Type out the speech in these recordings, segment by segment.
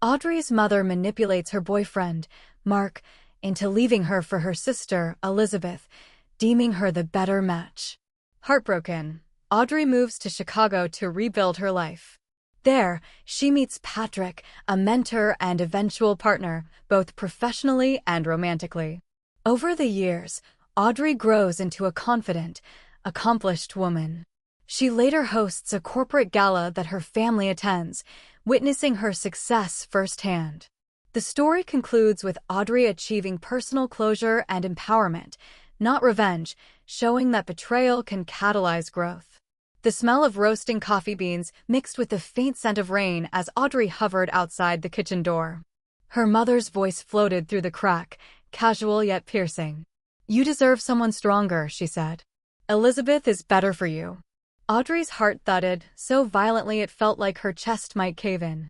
Audrey's mother manipulates her boyfriend, Mark, into leaving her for her sister, Elizabeth, deeming her the better match. Heartbroken, Audrey moves to Chicago to rebuild her life. There, she meets Patrick, a mentor and eventual partner, both professionally and romantically. Over the years, Audrey grows into a confident, accomplished woman. She later hosts a corporate gala that her family attends, witnessing her success firsthand. The story concludes with Audrey achieving personal closure and empowerment, not revenge, showing that betrayal can catalyze growth. The smell of roasting coffee beans mixed with the faint scent of rain as Audrey hovered outside the kitchen door. Her mother's voice floated through the crack, casual yet piercing. "You deserve someone stronger," she said. "Elizabeth is better for you." Audrey's heart thudded so violently it felt like her chest might cave in.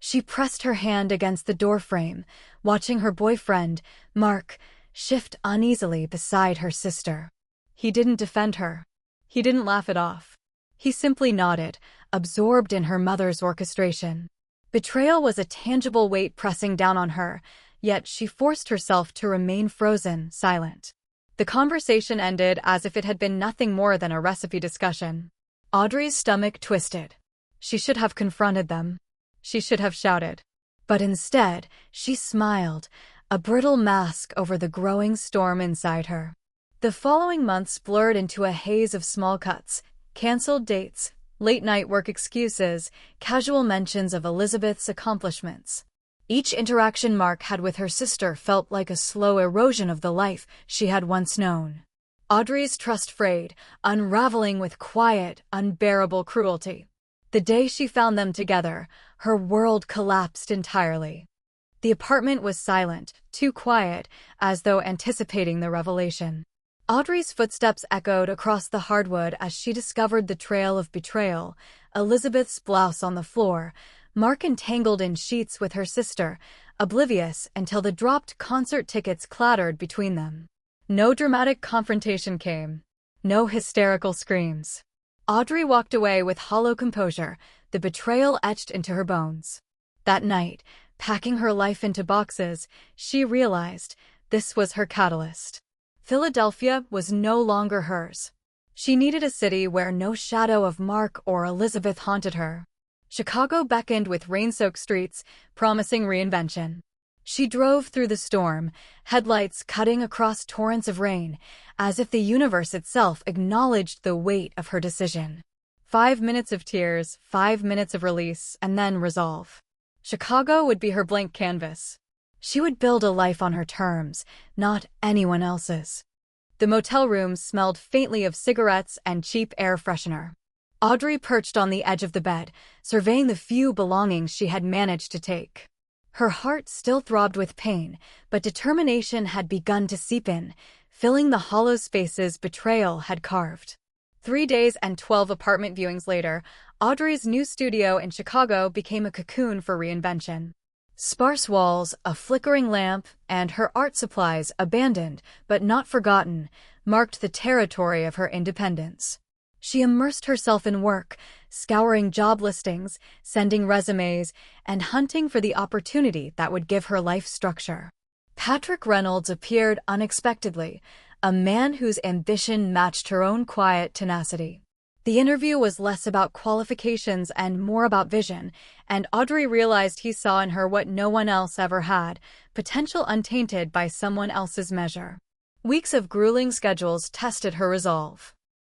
She pressed her hand against the doorframe, watching her boyfriend, Mark, shift uneasily beside her sister. He didn't defend her. He didn't laugh it off. He simply nodded, absorbed in her mother's orchestration. Betrayal was a tangible weight pressing down on her, yet she forced herself to remain frozen, silent. The conversation ended as if it had been nothing more than a recipe discussion. Audrey's stomach twisted. She should have confronted them. She should have shouted. But instead, she smiled, a brittle mask over the growing storm inside her. The following months blurred into a haze of small cuts, canceled dates, late-night work excuses, casual mentions of Elizabeth's accomplishments. Each interaction Mark had with her sister felt like a slow erosion of the life she had once known. Audrey's trust frayed, unraveling with quiet, unbearable cruelty. The day she found them together, her world collapsed entirely. The apartment was silent, too quiet, as though anticipating the revelation. Audrey's footsteps echoed across the hardwood as she discovered the trail of betrayal, Elizabeth's blouse on the floor, Mark entangled in sheets with her sister, oblivious until the dropped concert tickets clattered between them. No dramatic confrontation came. No hysterical screams. Audrey walked away with hollow composure, the betrayal etched into her bones. That night, packing her life into boxes, she realized this was her catalyst. Philadelphia was no longer hers. She needed a city where no shadow of Mark or Elizabeth haunted her. Chicago beckoned with rain-soaked streets, promising reinvention. She drove through the storm, headlights cutting across torrents of rain, as if the universe itself acknowledged the weight of her decision. 5 minutes of tears, 5 minutes of release, and then resolve. Chicago would be her blank canvas. She would build a life on her terms, not anyone else's. The motel rooms smelled faintly of cigarettes and cheap air freshener. Audrey perched on the edge of the bed, surveying the few belongings she had managed to take. Her heart still throbbed with pain, but determination had begun to seep in, filling the hollow spaces betrayal had carved. 3 days and 12 apartment viewings later, Audrey's new studio in Chicago became a cocoon for reinvention. Sparse walls, a flickering lamp, and her art supplies, abandoned but not forgotten, marked the territory of her independence. She immersed herself in work, scouring job listings, sending resumes, and hunting for the opportunity that would give her life structure. Patrick Reynolds appeared unexpectedly, a man whose ambition matched her own quiet tenacity. The interview was less about qualifications and more about vision, and Audrey realized he saw in her what no one else ever had, potential untainted by someone else's measure. Weeks of grueling schedules tested her resolve.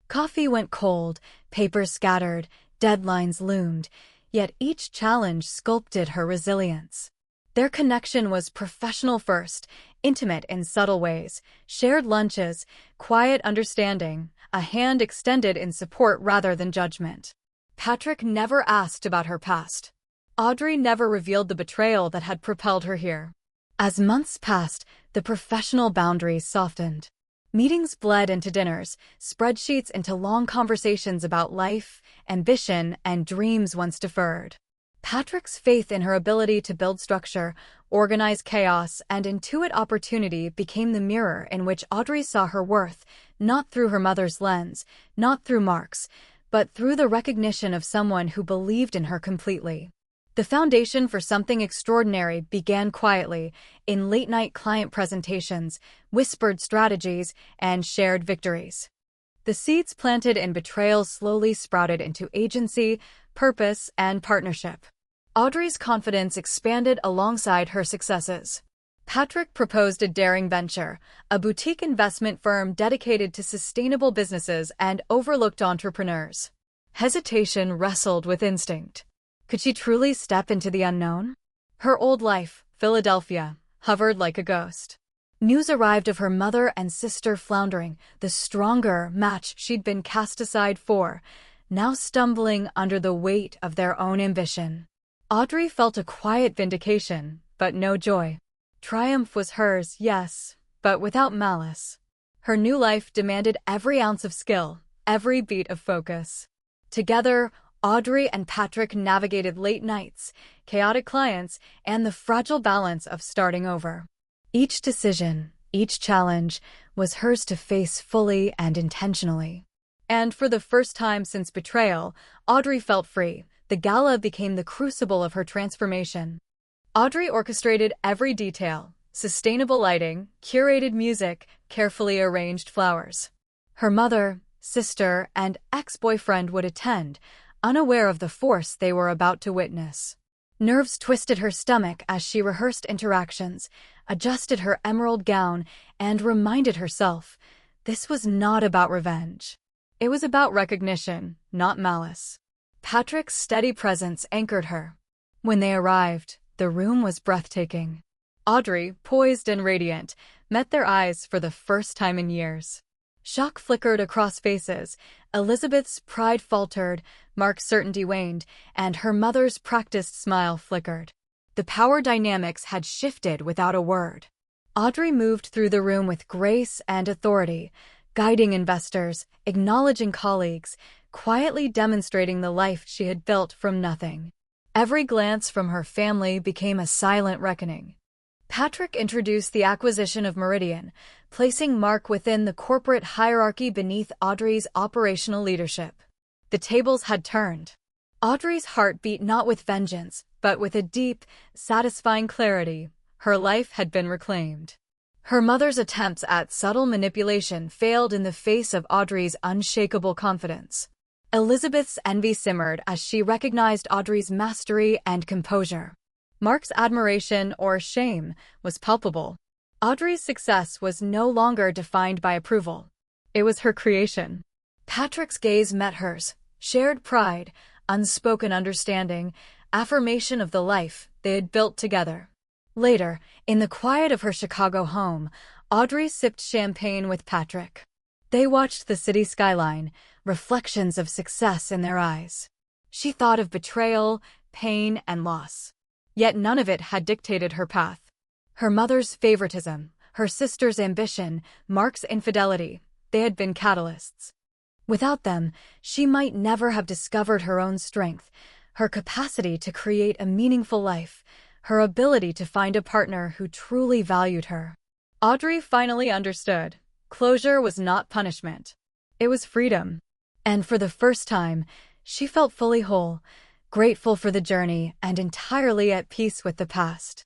Coffee went cold, papers scattered, deadlines loomed, yet each challenge sculpted her resilience. Their connection was professional first, intimate in subtle ways, shared lunches, quiet understanding, a hand extended in support rather than judgment. Patrick never asked about her past. Audrey never revealed the betrayal that had propelled her here. As months passed, the professional boundaries softened. Meetings bled into dinners, spreadsheets into long conversations about life, ambition, and dreams once deferred. Patrick's faith in her ability to build structure, organize chaos, and intuit opportunity became the mirror in which Audrey saw her worth, not through her mother's lens, not through Mark's, but through the recognition of someone who believed in her completely. The foundation for something extraordinary began quietly, in late-night client presentations, whispered strategies, and shared victories. The seeds planted in Betrayal slowly sprouted into agency, purpose, and partnership. Audrey's confidence expanded alongside her successes. Patrick proposed a daring venture, a boutique investment firm dedicated to sustainable businesses and overlooked entrepreneurs. Hesitation wrestled with instinct. Could she truly step into the unknown? Her old life, Philadelphia, hovered like a ghost. News arrived of her mother and sister floundering, the stronger match she'd been cast aside for, now stumbling under the weight of their own ambition. Audrey felt a quiet vindication, but no joy. Triumph was hers, yes, but without malice. Her new life demanded every ounce of skill, every beat of focus. Together, Audrey and Patrick navigated late nights, chaotic clients, and the fragile balance of starting over. Each decision, each challenge, was hers to face fully and intentionally. And for the first time since Betrayal, Audrey felt free. The gala became the crucible of her transformation. Audrey orchestrated every detail: sustainable lighting, curated music, carefully arranged flowers. Her mother, sister, and ex-boyfriend would attend, unaware of the force they were about to witness. Nerves twisted her stomach as she rehearsed interactions, adjusted her emerald gown, and reminded herself this was not about revenge. It was about recognition, not malice. Patrick's steady presence anchored her. When they arrived, the room was breathtaking. Audrey, poised and radiant, met their eyes for the first time in years. Shock flickered across faces, Elizabeth's pride faltered, Mark's certainty waned, and her mother's practiced smile flickered. The power dynamics had shifted without a word. Audrey moved through the room with grace and authority, guiding investors, acknowledging colleagues, quietly demonstrating the life she had built from nothing. Every glance from her family became a silent reckoning. Patrick introduced the acquisition of Meridian, placing Mark within the corporate hierarchy beneath Audrey's operational leadership. The tables had turned. Audrey's heart beat not with vengeance, but with a deep, satisfying clarity. Her life had been reclaimed. Her mother's attempts at subtle manipulation failed in the face of Audrey's unshakable confidence. Elizabeth's envy simmered as she recognized Audrey's mastery and composure. Mark's admiration or shame was palpable. Audrey's success was no longer defined by approval. It was her creation. Patrick's gaze met hers, shared pride, unspoken understanding, affirmation of the life they had built together. Later, in the quiet of her Chicago home, Audrey sipped champagne with Patrick. They watched the city skyline, reflections of success in their eyes. She thought of betrayal, pain, and loss. Yet none of it had dictated her path. Her mother's favoritism, her sister's ambition, Mark's infidelity, they had been catalysts. Without them, she might never have discovered her own strength, her capacity to create a meaningful life, her ability to find a partner who truly valued her. Audrey finally understood. Closure was not punishment. It was freedom. And for the first time, she felt fully whole, grateful for the journey and entirely at peace with the past.